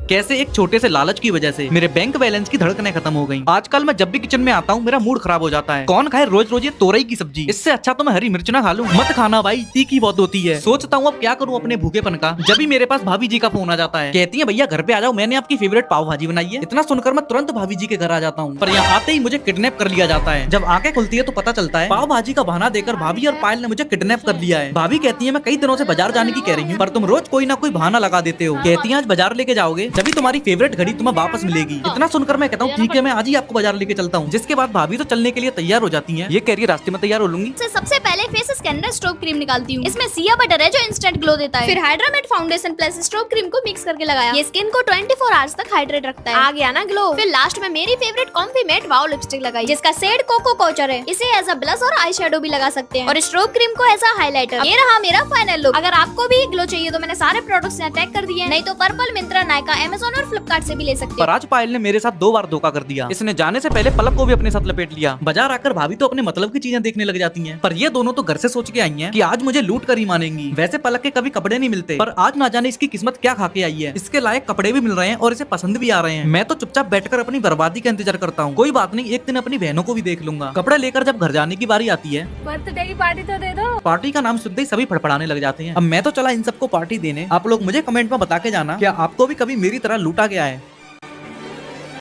कैसे एक छोटे से लालच की वजह से मेरे बैंक बैलेंस की धड़कनें खत्म हो गई। आजकल मैं जब भी किचन में आता हूँ मेरा मूड खराब हो जाता है। कौन खाए रोज रोज ये तोरई की सब्जी, इससे अच्छा तो मैं हरी मिर्च ना खा लूं। मत खाना भाई, तीखी बहुत होती है। सोचता हूँ अब क्या करूँ अपने भूखेपन का। जब भी मेरे पास भाभी जी का फोन आ जाता है, कहती है भैया घर पे आ जाओ, मैंने आपकी फेवरेट पाव भाजी बनाई है। इतना सुनकर मैं तुरंत भाभी जी के घर आ जाता हूँ, पर यहाँ आते ही मुझे किडनैप कर लिया जाता है। जब आंखें खुलती है तो पता चलता है पाव भाजी का बहाना देकर भाभी और पायल ने मुझे किडनैप कर लिया है। भाभी कहती है मैं कई दिनों से बाजार जाने की कह रही हूँ, पर तुम रोज कोई ना कोई बहाना लगा देते हो। कहती है आज बाजार लेके जाओगे जब तुम्हारी फेवरेट घड़ी तुम्हें वापस मिलेगी। इतना सुनकर मैं कहता हूँ ठीक है, मैं आज ही आपको बाजार लेके चलता हूँ। जिसके बाद भाभी तो चलने के लिए तैयार हो जाती है। ये कह रही है रास्ते में तैयार हो लूंगी। सबसे पहले फेस स्कैनर स्ट्रोब क्रीम निकालती हूँ। इसमें सिया बटर है जो इंस्टेंट ग्लो देता है। फिर हाइड्रामेट फाउंडेशन प्लस स्ट्रोब क्रीम को मिक्स करके लगाया। ये स्किन को 24 आवर्स तक हाइड्रेट रखता है। आ गया ना ग्लो। फिर लास्ट में मेरी फेवरेट कॉम्प्लीमेंट वाओ लिपस्टिक लगाई, जिसका शेड कोको कोचर है। इसे एज अ ब्लश और आई शेडो भी लगा सकते हैं, और स्ट्रोब क्रीम को एज अ हाइलाइटर। ये रहा मेरा फाइनल लुक। अगर आपको भी ग्लो चाहिए तो मैंने सारे प्रोडक्ट्स यहाँ टैग कर दिए हैं। नहीं तो पर्पल, मिंत्रा, नायका, अमेज़न और फ्लिपकार्ट से भी ले सकते हैं। पर आज पायल ने मेरे साथ 2 बार धोखा कर दिया। इसने जाने से पहले पलक को भी अपने साथ लपेट लिया। बाजार आकर भाभी तो अपने मतलब की चीजें देखने लग जाती हैं, पर ये दोनों तो घर से सोच के आई हैं कि आज मुझे लूट कर ही मानेंगी। वैसे पलक के कभी कपड़े नहीं मिलते, पर आज ना जाने इसकी किस्मत क्या खा के आई है। इसके लायक कपड़े भी मिल रहे हैं और इसे पसंद भी आ रहे हैं। मैं तो चुपचाप बैठकर अपनी बर्बादी का इंतजार करता हूँ। कोई बात नहीं, एक दिन अपनी बहनों को भी देख लूंगा। कपड़े लेकर जब घर जाने की बारी आती है, बर्थडे की पार्टी तो दे दो। पार्टी का नाम सुनते ही सभी फड़फड़ाने लग जाते हैं। अब मैं तो चला इन सबको पार्टी देने। आप लोग मुझे कमेंट में बता के जाना क्या आपको भी कभी मेरी तरह लूटा गया है।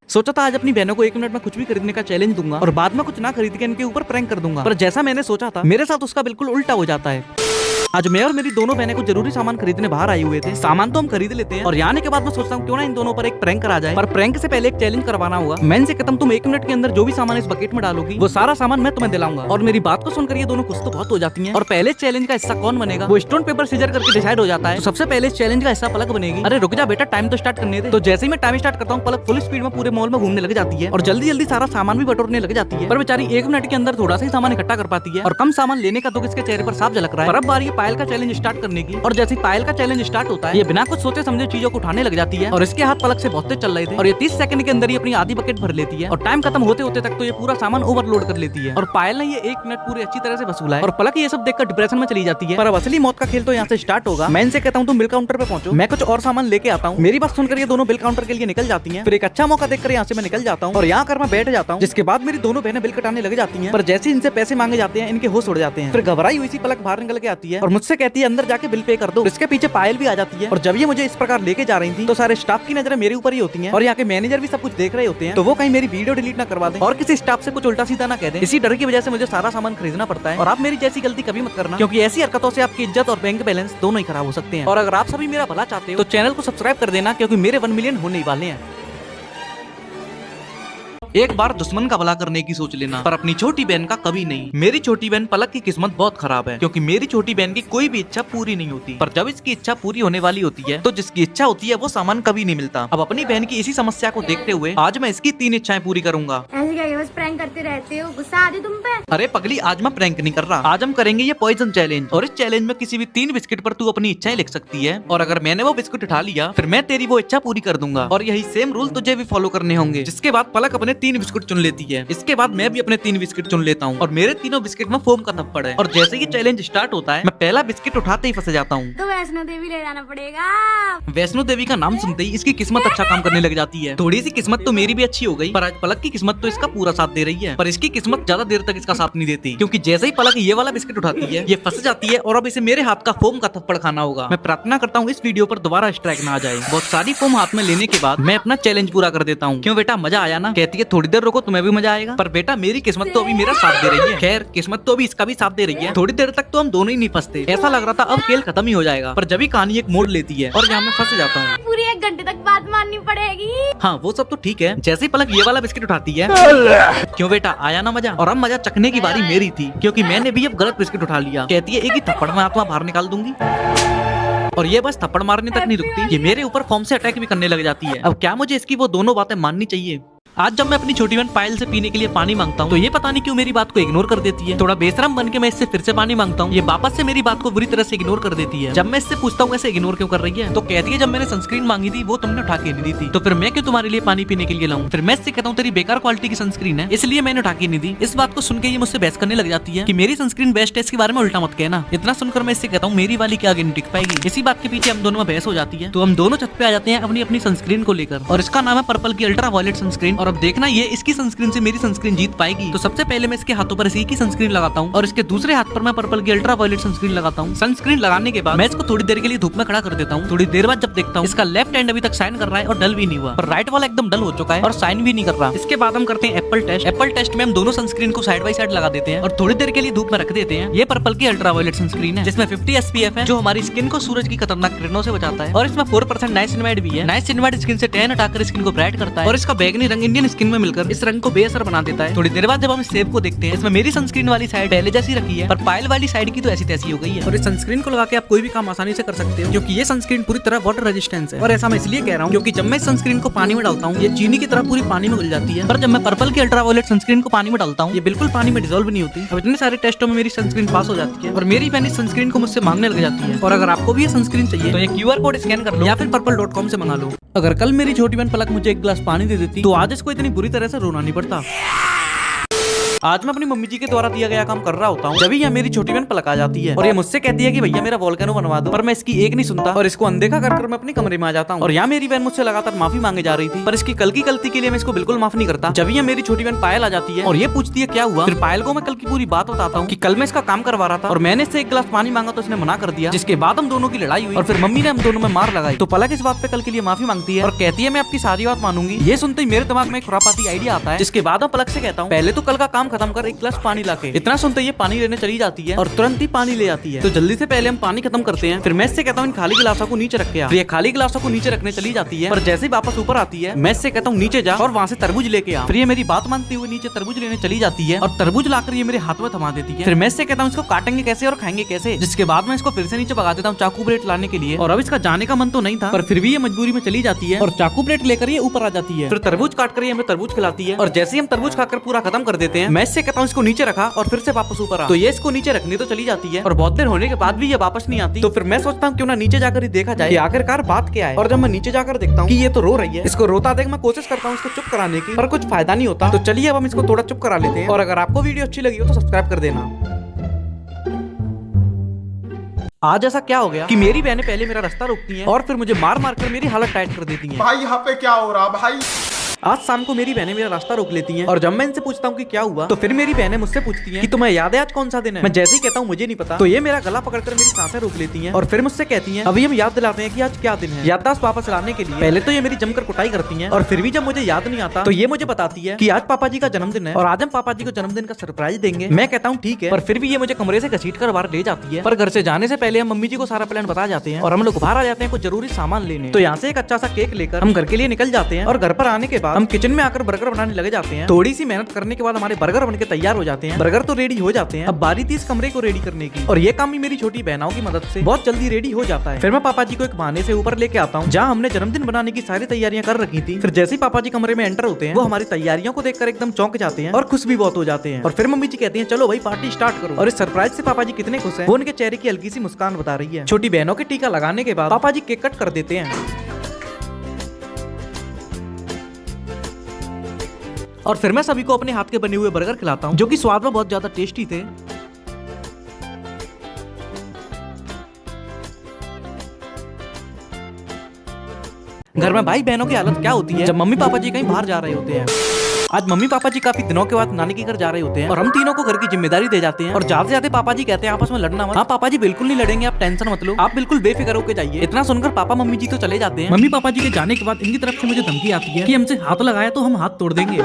सोचा था आज अपनी बहनों को 1 मिनट में कुछ भी खरीदने का चैलेंज दूंगा और बाद में कुछ ना खरीद के इनके ऊपर प्रैंक कर दूंगा, पर जैसा मैंने सोचा था मेरे साथ उसका बिल्कुल उल्टा हो जाता है। आज मैं और मेरी दोनों बहनें कुछ जरूरी सामान खरीदने बाहर आए हुए थे। सामान तो हम खरीद लेते हैं और यहाँ आने के बाद मैं सोचता हूँ क्यों ना इन दोनों पर एक प्रैंक करा जाए, पर प्रैंक से पहले एक चैलेंज करवाना होगा। मैं इनसे कहता हूँ तुम 1 मिनट के अंदर जो भी सामान इस बकेट में डालोगी वो सारा सामान मैं तुम्हें दिलाऊंगा। और मेरी बात को सुनकर ये दोनों कुछ तो बहुत हो जाती हैं। और पहले चैलेंज का हिस्सा कौन बनेगा वो स्टोन पेपर सीजर करके डिसाइड हो जाता है। तो सबसे पहले इस चैलेंज का हिस्सा पलक बनेगी। अरे रुक जा बेटा, टाइम तो स्टार्ट करने दे। तो जैसे ही मैं टाइम स्टार्ट करता हूँ पलक फुल स्पीड में पूरे मॉल में घूमने लग जाती है और जल्दी जल्दी सारा सामान भी बटोरने लग जाती है। पर बेचारी 1 मिनट के अंदर थोड़ा सा ही सामान इकट्ठा कर पाती है और कम सामान लेने का दुख इसके चेहरे पर साफ झलक रहा है। पर अब बारी है पायल का चैलेंज स्टार्ट करने की, और जैसे पायल का चैलेंज स्टार्ट होता है ये बिना कुछ सोचे समझे चीजों को उठाने लग जाती है और इसके हाथ पलक से बहुत तेज चल रहे थे और ये 30 सेकंड के अंदर ही अपनी आधी बकेट भर लेती है और टाइम खत्म होते होते तक तो ये पूरा सामान ओवरलोड कर लेती है। और पायल ने ये 1 मिनट पूरी अच्छी तरह से वसूला है और पलक ये सब देखकर डिप्रेशन में चली जाती है। पर अब असली मौत का खेल तो यहाँ से स्टार्ट होगा। मैं इनसे कहता हूँ तुम बिल काउंटर पे पहुंचो, मैं कुछ और सामान लेके आता हूँ। मेरी बात सुनकर ये दोनों बिल काउंटर के लिए निकल जाती है। फिर एक अच्छा मौका देखकर यहाँ से मैं निकल जाता हूँ और यहाँ कर मैं बैठ जाता हूँ। जिसके बाद मेरी दोनों बहनें बिल कटाने लग जाती है, पर जैसे इनसे पैसे मांगे जाते हैं इनके होश उड़ जाते हैं। फिर घबराई हुई सी पलक बाहर निकल के आती है और मुझसे कहती है अंदर जाके बिल पे कर दो। इसके पीछे पायल भी आ जाती है और जब ये मुझे इस प्रकार लेके जा रही थी तो सारे स्टाफ की नजरें मेरे ऊपर ही होती हैं और यहाँ के मैनेजर भी सब कुछ देख रहे होते हैं। तो वो कहीं मेरी वीडियो डिलीट ना करवा दें और किसी स्टाफ से कुछ उल्टा सीधा ना कह दें। इसी डर की वजह से मुझे सारा सामान खरीदना पड़ता है। और आप मेरी जैसी गलती कभी मत करना, क्योंकि ऐसी हरकतों से आपकी इज्जत और बैंक बैलेंस दोनों ही खराब हो सकते हैं। और अगर आप सभी मेरा भला चाहते हो तो चैनल को सब्सक्राइब कर देना, क्योंकि मेरे 1 मिलियन होने ही वाले हैं। एक बार दुश्मन का भला करने की सोच लेना, पर अपनी छोटी बहन का कभी नहीं। मेरी छोटी बहन पलक की किस्मत बहुत खराब है, क्योंकि मेरी छोटी बहन की कोई भी इच्छा पूरी नहीं होती, पर जब इसकी इच्छा पूरी होने वाली होती है तो जिसकी इच्छा होती है वो सामान कभी नहीं मिलता। अब अपनी बहन की इसी समस्या को देखते हुए आज मैं इसकी 3 इच्छाएं पूरी करूंगा। ऐसे क्या बस प्रैंक करते रहते हो, गुस्सा आती तुम पे? अरे पगली, आज मैं प्रैंक नहीं कर रहा, आज हम करेंगे ये पॉइजन चैलेंज। और इस चैलेंज में किसी भी 3 बिस्किट पर तू अपनी इच्छाएं लिख सकती है और अगर मैंने वो बिस्किट उठा लिया फिर मैं तेरी वो इच्छा पूरी कर दूंगा। और यही सेम रूल तुझे भी फॉलो करने होंगे। जिसके बाद पलक अपने 3 बिस्किट चुन लेती है। इसके बाद मैं भी अपने 3 बिस्किट चुन लेता हूँ और मेरे तीनों बिस्किट में फोम का थप्पड़ है। और जैसे ही चैलेंज स्टार्ट होता है मैं पहला बिस्किट उठाते ही फंस जाता हूँ। तो वैष्णो देवी ले जाना पड़ेगा। वैष्णो देवी का नाम सुनते ही इसकी किस्मत अच्छा काम करने लग जाती है। थोड़ी सी किस्मत तो मेरी भी अच्छी हो गई, पर आज पलक की किस्मत तो इसका पूरा साथ दे रही है। पर इसकी किस्मत ज्यादा देर तक इसका साथ नहीं देती, क्योंकि जैसे ही पलक ये वाला बिस्किट उठाती है ये फंस जाती है और अब इसे मेरे हाथ का फोम का थप्पड़ खाना होगा। मैं प्रार्थना करता हूँ इस वीडियो पर दोबारा स्ट्राइक ना आ जाए। बहुत सारी फोम हाथ में लेने के बाद मैं अपना चैलेंज पूरा कर देता हूँ। क्यों बेटा, मजा आया ना? कहती है थोड़ी देर रुको, तुम्हें भी मजा आएगा। पर बेटा मेरी किस्मत तो अभी मेरा साथ दे रही है। खैर किस्मत तो अभी इसका भी साथ दे रही है। थोड़ी देर तक तो हम दोनों ही नहीं फंसते, ऐसा लग रहा था अब खेल खत्म ही हो जाएगा, पर जब ही कहानी एक मोड़ लेती है और यहाँ मैं फंस जाता हूँ। पूरी 1 घंटे तक बात माननी पड़ेगी। हाँ वो सब तो ठीक है। जैसे ही पलक ये वाला बिस्किट उठाती है, क्यों बेटा आया ना मजा? और अब मजा चखने की बारी मेरी थी, क्योंकि मैंने भी अब गलत बिस्किट उठा लिया। कहती है एक ही थप्पड़ में आत्मा बाहर निकाल दूंगी। और ये बस थप्पड़ मारने तक नहीं रुकती, ये मेरे ऊपर फॉर्म से अटैक भी करने लग जाती है। अब क्या मुझे इसकी वो दोनों बातें माननी चाहिए? आज जब मैं अपनी छोटी बहन पायल से पीने के लिए पानी मांगता हूँ तो ये पता नहीं क्यों मेरी बात को इग्नोर कर देती है। थोड़ा बेशरम बन के मैं इससे फिर से पानी मांगता हूँ, ये वापस से मेरी बात को बुरी तरह से इग्नोर कर देती है। जब मैं इससे पूछता हूँ ऐसे इग्नोर क्यों कर रही है तो कहती है जब मैंने सनस्क्रीन मांगी थी वो तुमने उठा के नहीं दी थी, तो फिर मैं क्यों तुम्हारे लिए पानी पीने के लिए लाऊं। फिर मैं इससे कहता हूँ तेरी बेकार क्वालिटी की सनस्क्रीन है इसलिए मैंने उठा के नहीं दी। इस बात को सुन के ये मुझसे बहस करने लग जाती है कि मेरी सनस्क्रीन बेस्ट है, इसके बारे में उल्टा मत कहना। इतना सुनकर मैं इससे कहता हूँ मेरी वाली क्या आगे नहीं टिक पाएगी। इसी बात के पीछे हम दोनों में बहस हो जाती है। तो हम दोनों छत पे आ जाते हैं अपनी अपनी सनस्क्रीन को लेकर, और इसका नाम है पर्पल की अल्ट्रा वायलेट सनस्क्रीन। और अब देखना ये इसकी सनस्क्रीन से मेरी सनस्क्रीन जीत पाएगी। तो सबसे पहले मैं इसके हाथों पर इसी की सनस्क्रीन लगाता हूँ और इसके दूसरे हाथ पर मैं पर्पल की अल्ट्रा वायलेट सनस्क्रीन लगाता हूँ। सनस्क्रीन लगाने के बाद मैं इसको थोड़ी देर के लिए धूप में खड़ा कर देता हूँ। थोड़ी देर बाद जब देखता हूँ इसका लेफ्ट हैंड अभी तक शाइन कर रहा है और डल भी नहीं हुआ, और राइट वाला एकदम डल हो चुका है और शाइन भी नहीं कर रहा। इसके बाद हम करते हैं एप्पल टेस्ट। एप्पल टेस्ट में हम दोनों सनस्क्रीन को साइड बाय साइड लगा देते हैं और थोड़ी देर के लिए धूप में रख देते हैं। ये पर्पल की अल्ट्रा वायलेट सनस्क्रीन है जिसमें 50 SPF है जो हमारी स्किन को सूरज की खतरनाक किरणों से बचाता है, और इसमें 4% नाइसिनमाइड भी है। नाइसिनमाइड स्किन से टैन हटाकर स्किन को ब्राइट करता है और इसका बैगनी रंग इंडियन स्किन में मिलकर इस रंग को बेअसर बना देता है। थोड़ी देर बाद जब हम इस सेब को देखते हैं इसमें मेरी सनस्क्रीन वाली साइड पहले जैसी रखी है और पायल वाली साइड की तो ऐसी तैसी हो गई है। और इस सनस्क्रीन को लगा के आप कोई भी काम आसानी से कर सकते हो क्योंकि ये सनस्क्रीन पूरी तरह वाटर रेजिस्टेंस है। और ऐसा मैं इसलिए कह रहा हूँ क्योंकि जब मैं इस सनस्क्रीन को पानी में डालता हूँ ये चीनी की तरह पूरी पानी में घुल जाती है, पर जब मैं पर्पल की अल्ट्रा वायलेट सनस्क्रीन को पानी में डालता हूँ ये बिल्कुल पानी में डिसॉल्व नहीं होती। अब इतने सारे टेस्टों में मेरी सनस्क्रीन पास हो जाती है और मेरी बहन इस सनस्क्रीन को मुझसे मांगने लग जाती है। और अगर आपको भी ये सनस्क्रीन चाहिए तो ये QR कोड स्कैन कर लो या फिर purple.com से मंगा लो। अगर कल मेरी छोटी बहन पलक मुझे एक गिलास पानी दे देती तो आज इसको इतनी बुरी तरह से रोना नहीं पड़ता। आज मैं अपनी मम्मी जी के द्वारा दिया गया काम कर रहा होता हूँ, जब यह मेरी छोटी बहन पलक आ जाती है और ये मुझसे कहती है कि भैया मेरा वोल्केनो बनवा दो, पर मैं इसकी एक नहीं सुनता और इसको अनदेखा कर मैं अपने कमरे में आ जाता हूँ। और यहाँ मेरी बहन मुझसे लगातार माफी मांगे जा रही थी, पर इसकी कल की गलती के लिए मैं इसको बिल्कुल माफ नहीं करता। जब यह मेरी छोटी बहन पायल आ जाती है और ये पूछती है क्या हुआ, फिर पायल को मैं कल की पूरी बात बताता हूँ कि कल मैं इसका काम करवा रहा था और मैंने इससे एक गिलास पानी मांगा तो इसने मना कर दिया, जिसके बाद हम दोनों की लड़ाई हुई और फिर मम्मी ने हम दोनों में मार लगाई। तो पलक इस बात पे कल के लिए माफी मांगती है और कहती है मैं आपकी सारी बात मानूंगी। ये सुनते ही मेरे दिमाग में एक खुरापाती आइडिया आता है, जिसके बाद मैं पलक से कहता हूँ पहले तो कल का काम खत्म कर एक गिलास पानी लाके। इतना सुनते ये पानी लेने चली जाती है और तुरंत ही पानी ले जाती है। तो जल्दी से पहले हम पानी खत्म करते हैं। फिर मैं इससे कहता हूँ इन खाली गिलासों को नीचे रख के आ। ये खाली गिलासों को नीचे रखने चली जाती है, पर जैसे ही वापस ऊपर आती है मैं इससे कहता हूँ नीचे जा और वहाँ से तरबूज लेके आ। फिर ये मेरी बात मानती हुई नीचे तरबूज लेने चली जाती है और तरबूज लाकर ये मेरे हाथ में थमा देती है। फिर मैं इससे कहता हूँ इसको काटेंगे कैसे और खाएंगे कैसे, जिसके बाद मैं इसको फिर से नीचे भगा देता हूँ चाकू ब्रेड लाने के लिए। और अब इसका जाने का मन तो नहीं था, पर फिर भी ये मजबूरी में चली जाती है और चाकू ब्रेड लेकर ये ऊपर आ जाती है। फिर तरबूज काट कर ये हमें तरबूज खिलाती है और जैसे ही हम तरबूज खाकर पूरा खत्म कर देते हैं मैं इससे कहता हूँ इसको नीचे रखा और फिर से वापस ऊपर आ। तो ये इसको नीचे रखनी तो चली जाती है और बहुत देर होने के बाद भी ये वापस नहीं आती। तो फिर मैं सोचता हूँ क्यों ना नीचे जाकर ही देखा जाए कि आखिरकार बात क्या है। और जब मैं नीचे जाकर देखता हूँ कि ये तो रो रही है, इसको रोता देख मैं कोशिश करता हूँ इसको चुप कराने की, पर कुछ फायदा नहीं होता। तो चलिए अब हम इसको थोड़ा चुप करा लेते हैं। और अगर आपको वीडियो अच्छी लगी हो तो सब्सक्राइब कर देना। आज ऐसा क्या हो गया कि मेरी बहनें पहले मेरा रास्ता रोकती हैं और फिर मुझे मार मार कर मेरी हालत टाइट कर देती हैं। भाई यहाँ पे क्या हो रहा भाई। आज शाम को मेरी बहनें मेरा रास्ता रोक लेती हैं और जब मैं इनसे पूछता हूँ कि क्या हुआ तो फिर मेरी बहनें मुझसे पूछती हैं कि तुम्हें याद है आज कौन सा दिन है। मैं जैसे ही कहता हूँ मुझे नहीं पता तो ये मेरा गला पकड़कर मेरी सांसें रोक लेती हैं और फिर मुझसे कहती हैं अभी हम याद दिलाते हैं कि आज क्या दिन है। याददाश्त वापस लाने के लिए पहले तो ये मेरी जमकर कुटाई करती हैं और फिर भी जब मुझे याद नहीं आता तो ये मुझे बताती है कि आज पापा जी का जन्मदिन है और आज हम पापा जी को जन्मदिन का सरप्राइज देंगे। मैं कहता हूँ ठीक है, पर फिर भी ये मुझे कमरे से घसीट कर बाहर ले जाती है। पर घर से जाने से पहले हम मम्मी जी को सारा प्लान बता जाते हैं और हम लोग बाहर आ जाते हैं कुछ जरूरी सामान लेने। तो यहाँ से एक अच्छा सा केक लेकर हम घर के लिए निकल जाते हैं और घर पर आने के बाद हम किचन में आकर बर्गर बनाने लगे जाते हैं। थोड़ी सी मेहनत करने के बाद हमारे बर्गर बनके तैयार हो जाते हैं। बर्गर तो रेडी हो जाते हैं, अब बारी थी इस कमरे को रेडी करने की और ये काम भी मेरी छोटी बहनों की मदद से बहुत जल्दी रेडी हो जाता है। फिर मैं पापा जी को एक बहाने से ऊपर लेके आता हूँ जहाँ हमने जन्मदिन बनाने की सारी तैयारियां कर रखी थी। फिर जैसे ही पापा जी कमरे में एंटर होते हैं वो हमारी तैयारियों को देखकर एकदम चौंक जाते हैं और खुश भी बहुत हो जाते हैं। और फिर मम्मी जी कहती है चलो भाई पार्टी स्टार्ट करो। और इस सरप्राइज से पापा जी कितने खुश हैं वो उनके चेहरे की हल्की सी मुस्कान बता रही है। छोटी बहनों के टीका लगाने के बाद पापा जी केक कट कर देते हैं और फिर मैं सभी को अपने हाथ के बने हुए बर्गर खिलाता हूँ जो कि स्वाद में बहुत ज्यादा टेस्टी थे। घर में भाई बहनों की हालत क्या होती है जब मम्मी पापा जी कहीं बाहर जा रहे होते हैं। आज मम्मी पापा जी काफी दिनों के बाद नानी के घर जा रहे होते हैं और हम तीनों को घर की जिम्मेदारी दे जाते हैं और जाते जाते पापा जी कहते हैं आपस में लड़ना मत। हाँ पापा जी बिल्कुल नहीं लड़ेंगे, आप टेंशन मत लो, आप बिल्कुल बेफिक्र होकर जाइए। इतना सुनकर पापा मम्मी जी तो चले जाते हैं। मम्मी पापा जी के जाने के बाद इनकी तरफ से मुझे धमकी आती है कि हमसे हाथ लगाया तो हम हाथ तोड़ देंगे।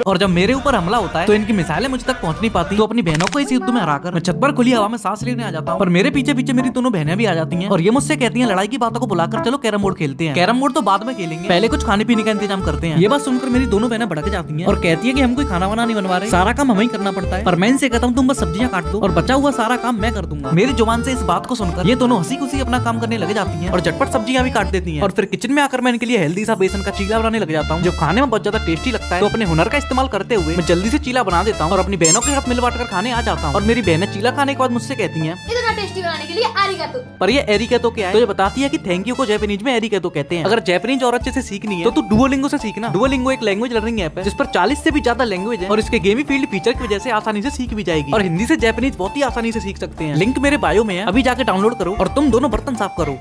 और जब मेरे ऊपर हमला होता है तो इनकी मिसाइलें मुझ तक पहुंच नहीं पाती, तो अपनी बहनों को इस युद्ध में हराकर मैं छत पर खुली हवा में सांस लेने आ जाता हूँ। और मेरे पीछे पीछे मेरी दोनों बहनें भी आ जाती हैं और ये मुझसे कहती हैं लड़ाई की बातों को बुलाकर चलो कैरम बोर्ड खेलते हैं। कैरम बोर्ड तो बाद में खेलेंगे, पहले कुछ खाने पीने का इंतजाम करते हैं। ये बात सुनकर मेरी दोनों बहनें भड़क जाती हैं और कहती है कि हम कोई खाना वाना नहीं बनवा रहे, सारा काम हमें ही करना पड़ता है। पर मैं इनसे कहता हूँ तुम बस सब्जियां काट दो और बचा हुआ सारा काम मैं कर दूंगा। मेरी जुबान से इस बात को सुनकर ये दोनों हंसी खुशी अपना काम करने लग जाती हैं और झटपट सब्जियां भी काट देती हैं। और फिर किचन में आकर मैं इनके लिए हेल्दी सा बेसन का चीला बनाने लग जाता हूँ, जो खाने में बहुत ज्यादा टेस्टी लगता है। तो अपने हुनर का इस्तेमाल करते हुए मैं जल्दी से चीला बना देता हूँ और अपनी बहनों के साथ मिल बांट कर खाने आ जाता हूँ। और मेरी बहनें चीला खाने के बाद मुझसे कहती हैं इतना टेस्टी बनाने के लिए आरिगातो। पर ये एरिगेतो क्या है? तो ये बताती है कि थैंक यू को जापानीज में एरिगेतो कहते हैं। अगर जापानीज और अच्छे से सीखनी है तो तू डुओलिंगो से सीखना। डुओलिंगो एक लैंग्वेज लर्निंग ऐप है जिस पर 40 से भी ज्यादा लैंग्वेज है और इसके गेमी फील्ड फीचर की वजह से आसानी से सीख भी जाएगी। और हिंदी से जापानीज बहुत ही आसानी से सीख सकते हैं। लिंक मेरे बायो में है, अभी जाके डाउनलोड करो और तुम दोनों बर्तन साफ करो।